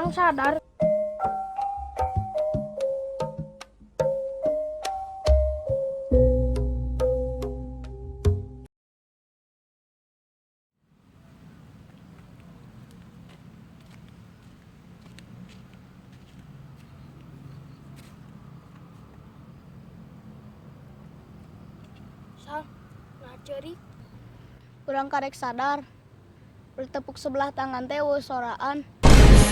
Kurang sadar. Sal, nah ceri. Kurang karek sadar. Bertepuk sebelah tangan teh weu soraan.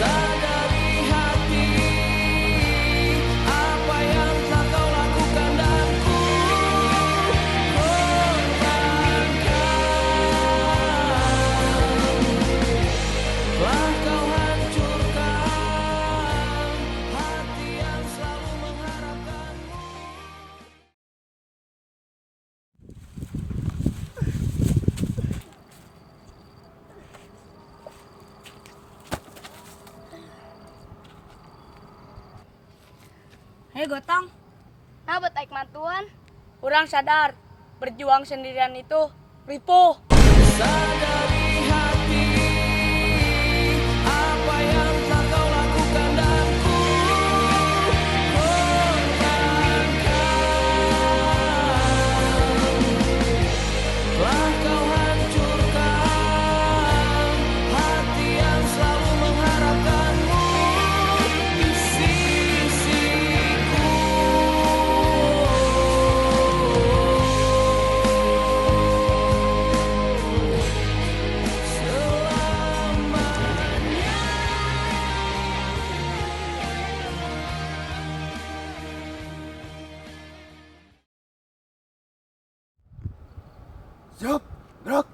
Sadari hati apa yang telah kau lakukan dan ku korbankan. Telah kau hancurkan hati yang selalu mengharapkanmu. Hei Gotong, Nah buat aik mantuan. kurang sadar. Berjuang sendirian itu ripuh. Sadari hati apa yang telah kau lakukan dan ku korbankan. Telah kau hancurkan hati yang selalu mengharapkanmu di sisiku. Selamanya. Siap, gerak.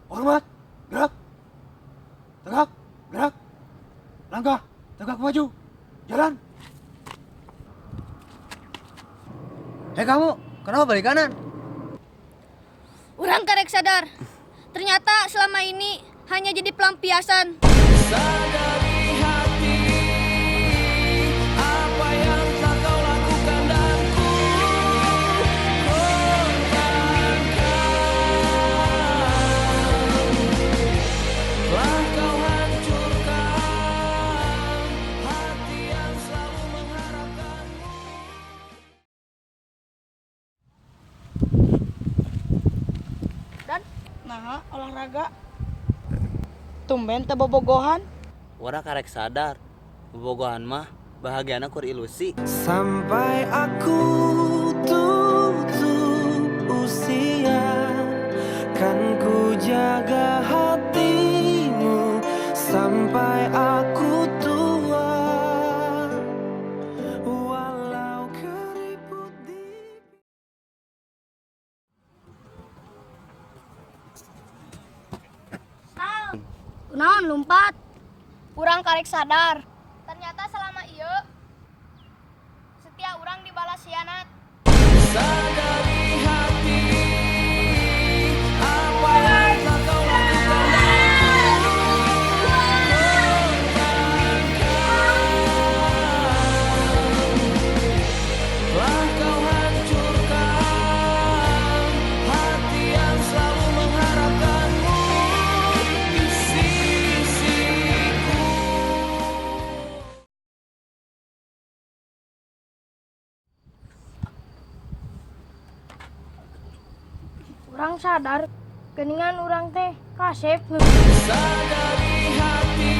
Hormat, gerak. Tegak, gerak. Langkah, tegak maju. Jalan. Hei kamu, kenapa balik kanan? Kurang karek sadar. Ternyata selama ini hanya jadi pelampiasan. Sadari hati apa yang telah kau lakukan dan ku korbankan. Telah kau hancurkan hati yang selalu mengharapkanmu. Dan nah olahraga. Tumben teu bobogohan. Orang karek sadar, bobogohan mah bahagiana kur ilusi. Sampai aku tutup usia, kan ku jaga hatimu sampai aku tua. Walau keriput di Kunaon lompat? Kurang karek sadar. Ternyata selama ieu setia urang dibalas hianat. sadari hati apa yang telah kau lakukan dan ku korbankan. Telah kau hancurkan hati yang selalu mengharapkanmu di sisiku. Kurang sadar. Geningan urang teh kasep. Sadari hati